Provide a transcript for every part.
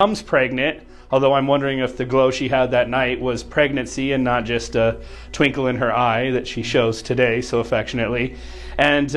mom's pregnant, although I'm wondering if the glow she had that night was pregnancy and not just a twinkle in her eye that she shows today so affectionately. And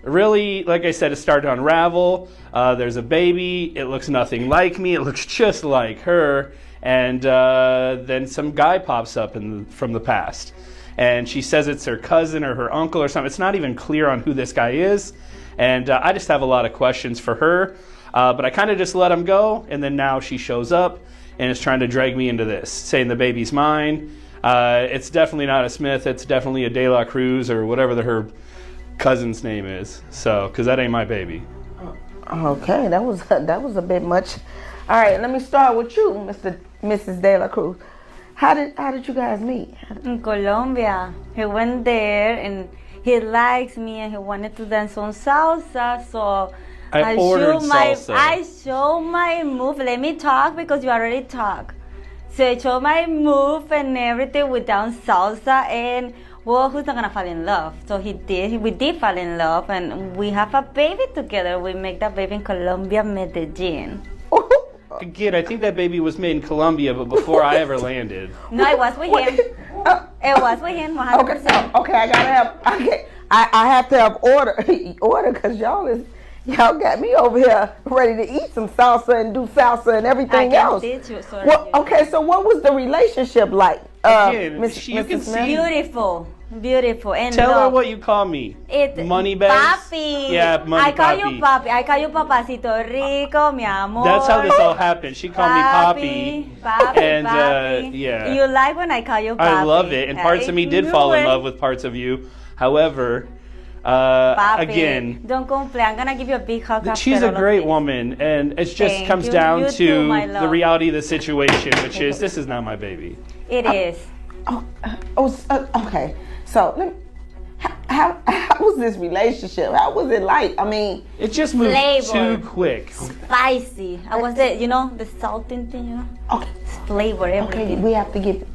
really, like I said, it started to unravel. There's a baby. It looks nothing like me. It looks just like her. And then some guy pops up from the past. And she says it's her cousin or her uncle or something. It's not even clear on who this guy is. And I just have a lot of questions for her. But I kind of just let him go. And then now she shows up and is trying to drag me into this, saying the baby's mine. It's definitely not a Smith. It's definitely a De La Cruz or whatever her cousin's name is. So, because that ain't my baby. Okay, that was a bit much. All right, let me start with you, Mrs. De La Cruz. How did you guys meet? In Colombia. He went there and he likes me and he wanted to dance on salsa, so I ordered salsa. I show my move. Let me talk because you already talk. So I show my move and everything with down salsa, and well, who's not gonna fall in love? So we did fall in love, and we have a baby together. We make that baby in Colombia, Medellin. Again, I think that baby was made in Colombia, but before I ever landed. No, it was with him. It was with him, 100%. Okay, I have to have order because y'all got me over here ready to eat some salsa and do salsa and everything else. Okay, so what was the relationship like, Mrs. Smith? Beautiful. And tell her what you call me. Money bags? Papi. Yeah, money I call papi. you papi. I call you papacito rico, mi amor. That's how this all happened. She called me papi. And yeah. You like when I call you papi. I love it. And parts of me did fall in love with parts of you. However, again, don't complain. I'm gonna give you a big hug. She's a great woman, and it just comes down to the reality of the situation, which is this is not my baby. It is. Okay. So, how was this relationship? How was it like? I mean, it just moved too quick. Spicy. I was the salting thing, Okay. It's flavor, everything. Okay, we have to get.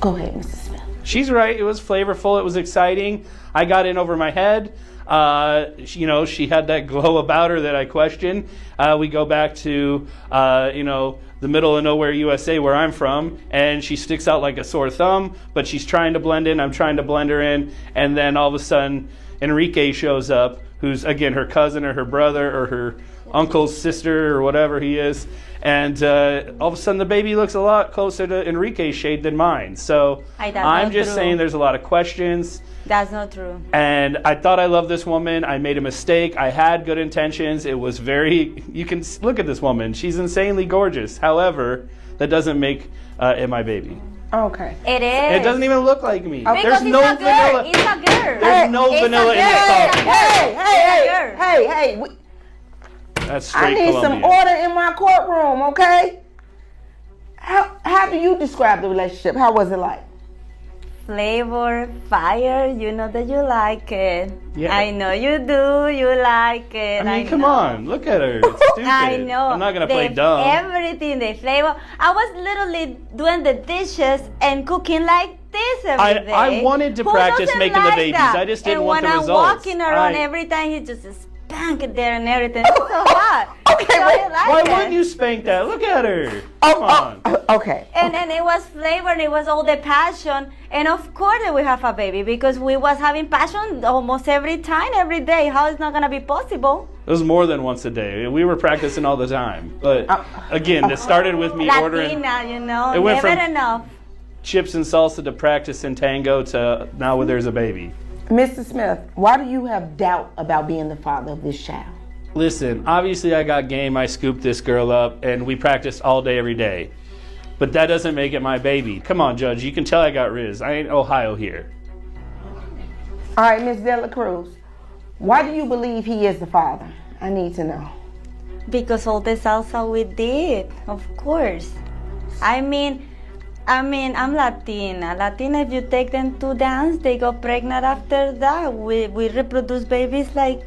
Go ahead, Mrs. Smith. She's right. It was flavorful. It was exciting. I got in over my head. She had that glow about her that I questioned. We go back to, the middle of nowhere USA where I'm from, and she sticks out like a sore thumb, but she's trying to blend in. I'm trying to blend her in. And then all of a sudden, Enrique shows up, who's, again, her cousin or her brother or her uncle's sister or whatever he is. And all of a sudden, the baby looks a lot closer to Enrique's shade than mine. So I'm just saying there's a lot of questions. That's not true. And I thought I loved this woman. I made a mistake. I had good intentions. It was you can look at this woman. She's insanely gorgeous. However, that doesn't make it my baby. Okay. It is. It doesn't even look like me. Because There's no vanilla. It's a girl. There's no vanilla in this coffee. Hey. That's straight I need Colombian. some order in my courtroom, okay? How do you describe the relationship? How was it like? Flavor, fire, you know that you like it. Yeah. I know you do, you like it. I mean, come on, look at her. It's stupid. I know. I'm not going to play dumb. Everything, the flavor. I was literally doing the dishes and cooking like this every day. I wanted to practice making the babies. I just didn't want the results. And when I'm walking around every time, he just spank it there and everything. It's so hot. Okay, why wouldn't you spank that? Look at her. Come on. Okay. And then it was flavor and it was all the passion. And of course we have a baby because we was having passion almost every time, every day. How is not going to be possible? It was more than once a day. We were practicing all the time. But again, it started with me ordering. Latina, it went never from enough. Chips and salsa to practice in tango to now where there's a baby. Mr. Smith, why do you have doubt about being the father of this child? Listen, obviously I got game. I scooped this girl up and we practiced all day, every day. But that doesn't make it my baby. Come on, Judge. You can tell I got Riz. I ain't Ohio here. All right, Ms. De La Cruz, why do you believe he is the father? I need to know. Because all the salsa we did, of course. I mean, I'm Latina. Latina, if you take them to dance, they go pregnant after that. We reproduce babies like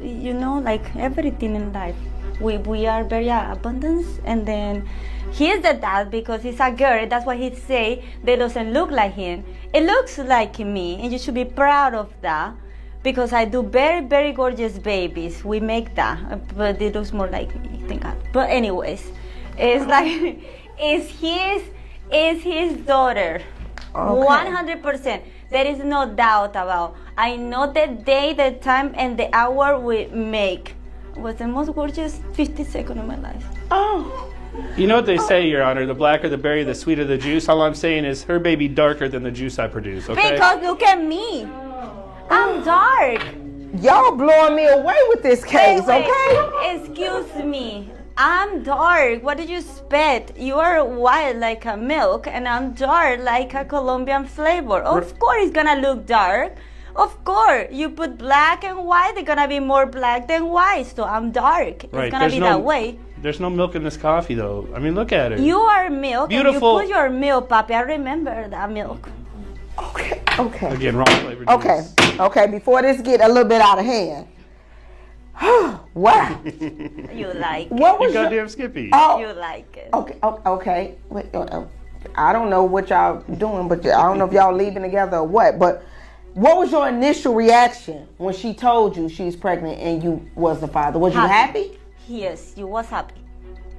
everything in life. We are very abundant, and then he's the dad because he's a girl. That's why he say they doesn't look like him. It looks like me, and you should be proud of that because I do very, very gorgeous babies. We make that, but it looks more like me. Thank God. But anyways. It's like, it's his daughter. Okay. 100%. There is no doubt about. I know the day, the time, and the hour we make. It was the most gorgeous 50 seconds of my life. Oh. You know what they say, Your Honor, the blacker the berry, the sweeter the juice. All I'm saying is her baby darker than the juice I produce, okay? Because look at me. I'm dark. Y'all blowing me away with this case, Wait. okay? Excuse me. I'm dark. What did you expect? You are white like a milk, and I'm dark like a Colombian flavor. Of course, it's gonna look dark. Of course, you put black and white, they're gonna be more black than white. So I'm dark. It's Right, gonna be that way. There's no milk in this coffee, though. I mean, look at it. You are milk. Beautiful. And you put your milk, Papi. I remember that milk. Okay, okay. Again, wrong flavor juice. Okay, okay, before this get a little bit out of hand. Wow. You like it. What You was your, goddamn Skippy. You like it. okay, okay. Wait, I don't know what y'all doing, but I don't know if y'all leaving together or what, but what was your initial reaction when she told you she's pregnant and you was the father? Was you happy? Yes, you was happy.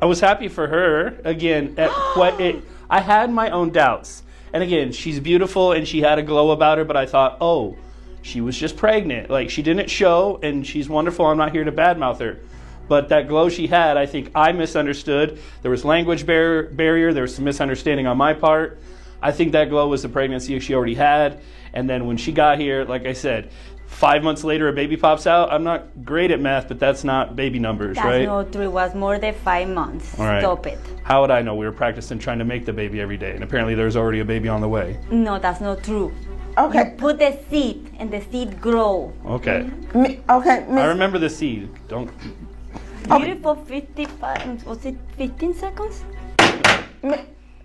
I was happy for her. Again, I had my own doubts. And again, she's beautiful and she had a glow about her, but I thought, oh, she was just pregnant. Like, she didn't show, and she's wonderful. I'm not here to badmouth her. But that glow she had, I think I misunderstood. There was language barrier. There was some misunderstanding on my part. I think that glow was the pregnancy she already had. And then when she got here, like I said, 5 months later, a baby pops out. I'm not great at math, but that's not baby numbers, That's right? not true. It was more than 5 months. All right. Stop it. How would I know? We were practicing trying to make the baby every day, and apparently there's already a baby on the way. No, that's not true. Okay. You put the seed, and the seed grow. Okay. Okay, I Miss. remember the seed. Don't. Beautiful 55, was it 15 seconds?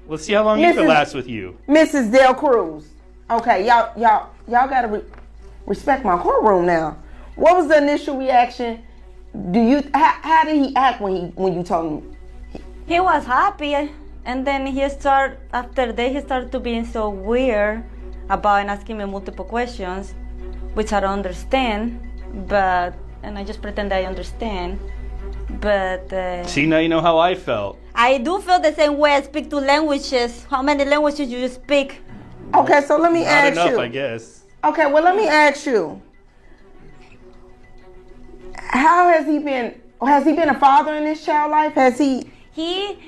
Let's see how long you can last with you. Mrs. Del Cruz. Okay, y'all gotta respect my courtroom now. What was the initial reaction? How did he act when you told him? He was happy, and then after that he started to being so weird about and asking me multiple questions, which I don't understand, and I just pretend I understand. But See, now you know how I felt. I do feel the same way. I speak two languages. How many languages do you speak? Okay, so let me Not ask enough, you. I guess. Okay, well, let me ask you. How has he been? Has he been a father in this child life? Has he? He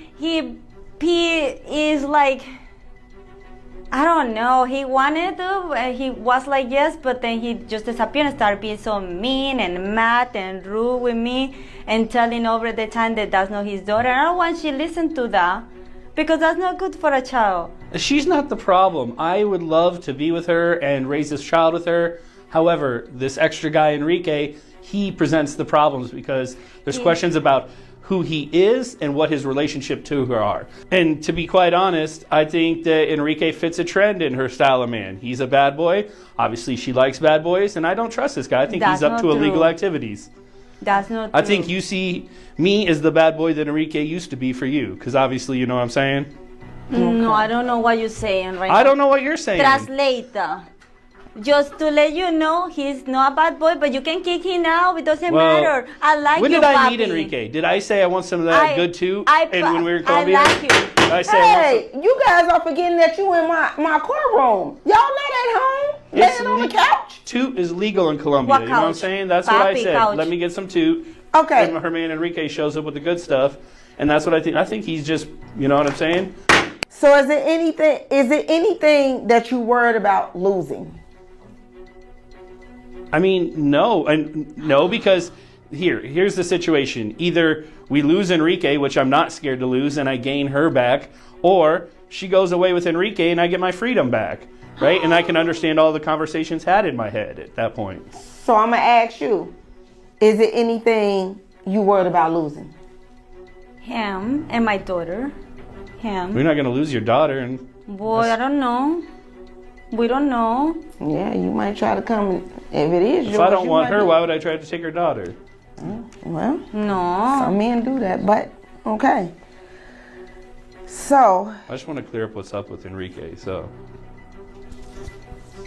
is like, I don't know. He wanted to. He was like yes, but then he just disappeared and started being so mean and mad and rude with me and telling over the time that that's not his daughter. I don't want she listen to that because that's not good for a child. She's not the problem. I would love to be with her and raise this child with her. However, this extra guy, Enrique, he presents the problems because there's questions about who he is and what his relationship to her are. And to be quite honest, I think that Enrique fits a trend in her style of man. He's a bad boy. Obviously, she likes bad boys, and I don't trust this guy. I think he's up to illegal activities. That's not I true. think you see me as the bad boy that Enrique used to be for you, because obviously you know what I'm saying? No, I don't know what you're saying right now. I don't know what you're saying. Translate. Just to let you know, he's not a bad boy, but you can kick him out. It doesn't matter. I like when you, did I papi. meet Enrique? Did I say I want some of that good too? And when we were in I Colombia? like you. Did I say I want Hey, you guys are forgetting that you in my courtroom. Y'all not at home, It's laying on the couch. Toot is legal in Colombia. What You know what I'm couch? saying? That's what I Papi said. couch. Let me get some toot. Okay. And her man Enrique shows up with the good stuff. And that's what I think. I think he's just, you know what I'm saying? So is it anything that you worried about losing? I mean, no. And no, because here's the situation. Either we lose Enrique, which I'm not scared to lose, and I gain her back, or she goes away with Enrique and I get my freedom back, right? And I can understand all the conversations had in my head at that point. So I'm gonna ask you, is it anything you worried about losing? Him and my daughter. Him. We're not going to lose your daughter. And Boy, I don't know. We don't know. Yeah, you might try to come. If it is yours, if I don't you want might her, do. why would I try to take her daughter? Well, No. some men do that, but okay. So I just want to clear up what's up with Enrique. So,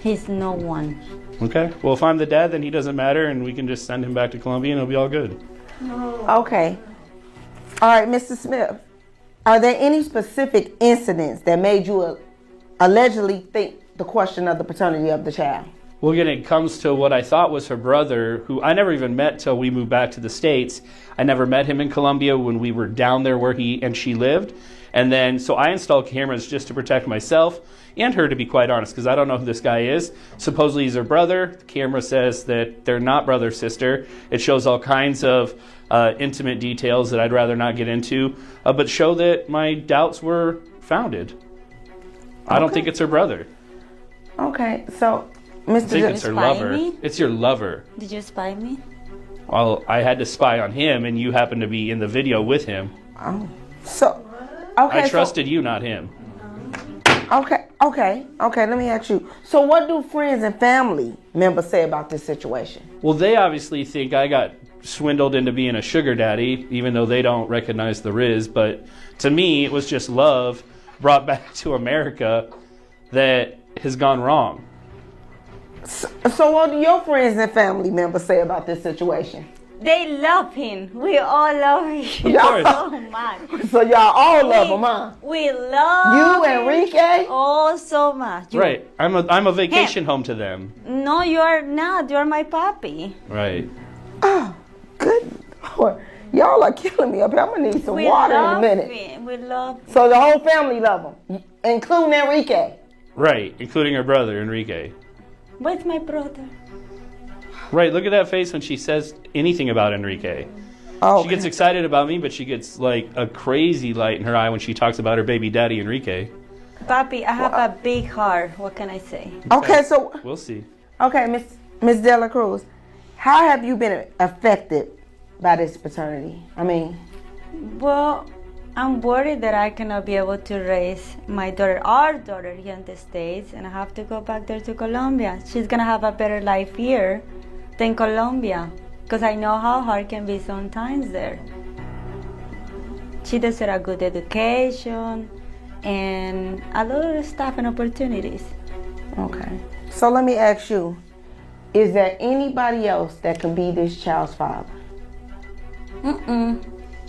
He's no one. okay. Well, if I'm the dad, then he doesn't matter, and we can just send him back to Colombia, and it'll be all good. okay, all right, Mr. Smith. Are there any specific incidents that made you allegedly think the question of the paternity of the child? Well, again, it comes to what I thought was her brother, who I never even met till we moved back to the States. I never met him in Colombia when we were down there where he and she lived. And then, so I installed cameras just to protect myself and her, to be quite honest, because I don't know who this guy is. Supposedly he's her brother. The camera says that they're not brother, sister. It shows all kinds of intimate details that I'd rather not get into, but show that my doubts were founded. I don't think it's her brother. Okay, so Mr. I think it's her lover. Me? It's your lover. Did you spy me? Well, I had to spy on him, and you happened to be in the video with him. Oh, so okay. I trusted you, not him. Okay. Let me ask you. So, what do friends and family members say about this situation? Well, they obviously think I got swindled into being a sugar daddy, even though they don't recognize the Riz. But to me, it was just love brought back to America that has gone wrong. So what do your friends and family members say about this situation? They love him. We all love him Y'all- so much. So y'all all love him, huh? We love You, him. Enrique? Oh, so much. You- Right. I'm a vacation home to them. No, you are not. You are my puppy. Right. Oh, good Lord. Y'all are killing me up here. I'm going to need some We water in a love minute. him. We love him. So the whole family love him, including Enrique. Right. Including her brother, Enrique. Where's my brother? Right. Look at that face when she says anything about Enrique. Oh, She gets excited about me, but she gets like a crazy light in her eye when she talks about her baby daddy, Enrique. Papi, I have a big heart. What can I say? Okay, so We'll see. okay, Miss De La Cruz, how have you been affected by this paternity? I mean, Well, I'm worried that I cannot be able to raise my daughter, our daughter, here in the States, and I have to go back there to Colombia. She's gonna have a better life here than Colombia, because I know how hard it can be sometimes there. She deserves a good education and a lot of stuff and opportunities. okay. So let me ask you, is there anybody else that can be this child's father?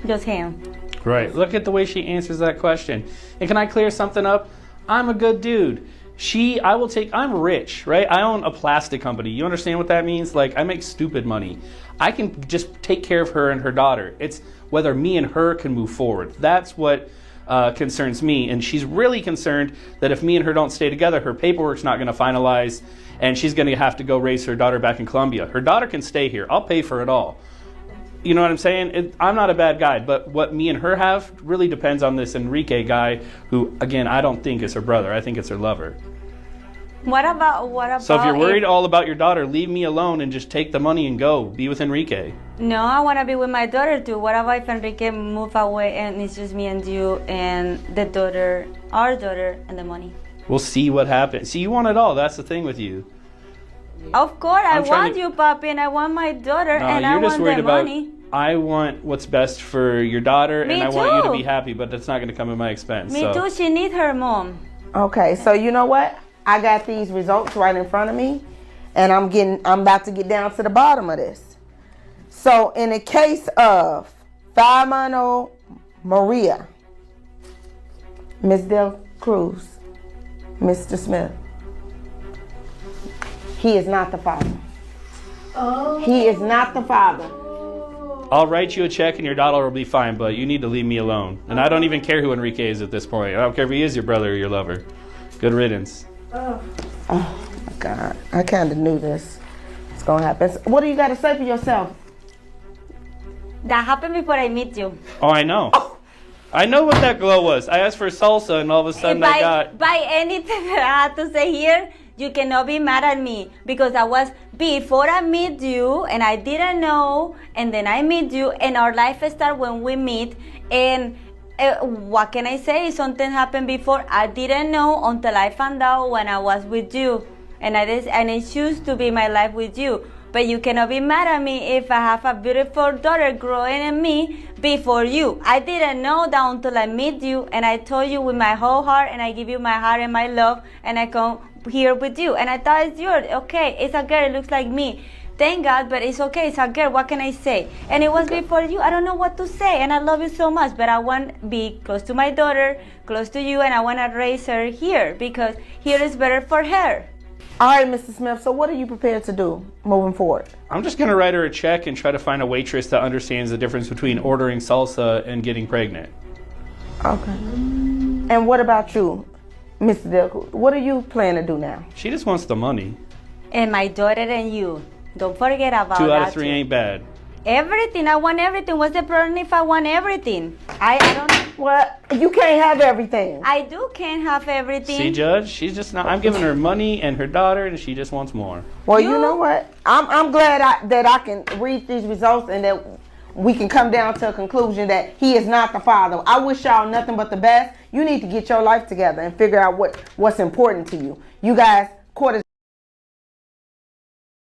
Just him. Right. Look at the way she answers that question. And can I clear something up? I'm a good dude. I'm rich, right? I own a plastic company. You understand what that means? Like, I make stupid money. I can just take care of her and her daughter. It's whether me and her can move forward. That's what concerns me. And she's really concerned that if me and her don't stay together, her paperwork's not going to finalize, and she's going to have to go raise her daughter back in Colombia. Her daughter can stay here. I'll pay for it all. You know what I'm saying? I'm not a bad guy, but what me and her have really depends on this Enrique guy, who, again, I don't think is her brother. I think it's her lover. What about? So if you're worried all about your daughter, leave me alone and just take the money and go. Be with Enrique. No, I want to be with my daughter too. What about if Enrique move away and it's just me and you and the daughter, our daughter, and the money? We'll see what happens. See, you want it all. That's the thing with you. Of course, I I'm trying want to- you, Papi, and I want my daughter, No, and I you're just want worried the about. money. I want what's best for your daughter, Me and I want you to too. be happy, but that's not going to come at my expense. Me so. too. She needs her mom. Okay, so you know what? I got these results right in front of me, and I'm about to get down to the bottom of this. So in the case of 5-month-old Maria, Miss Del Cruz, Mr. Smith, he is not the father. He is not the father. I'll write you a check and your daughter will be fine, but you need to leave me alone. And I don't even care who Enrique is at this point. I don't care if he is your brother or your lover. Good riddance. Oh my God, I kind of knew this was gonna happen. So what do you got to say for yourself? That happened before I meet you. Oh, I know. I know what that glow was. I asked for salsa and all of a sudden I got... By anything that I had to say here, you cannot be mad at me because I was before I meet you and I didn't know, and then I meet you and our life starts when we meet. And what can I say? Something happened before I didn't know until I found out when I was with you, and I choose to be my life with you. But you cannot be mad at me if I have a beautiful daughter growing in me before you. I didn't know that until I meet you, and I told you with my whole heart, and I give you my heart and my love, and I come here with you. And I thought it's yours. Okay, it's a girl, it looks like me. Thank God, but it's okay. It's a girl. What can I say? And it was before you. I don't know what to say. And I love you so much, but I want to be close to my daughter, close to you, and I want to raise her here because here is better for her. All right, Mr. Smith, so what are you prepared to do moving forward? I'm just going to write her a check and try to find a waitress that understands the difference between ordering salsa and getting pregnant. Okay. And what about you, Mr. Dilko? What are you planning to do now? She just wants the money. And my daughter and you. Don't forget about that. 2 out of 3 ain't bad. Everything. I want everything. What's the problem if I want everything? I don't. Well, you can't have everything. I can't have everything. See, Judge, she's just not. I'm giving her money and her daughter, and she just wants more. Well, you know what? I'm glad that I can read these results and that we can come down to a conclusion that he is not the father. I wish y'all nothing but the best. You need to get your life together and figure out what's important to you. You guys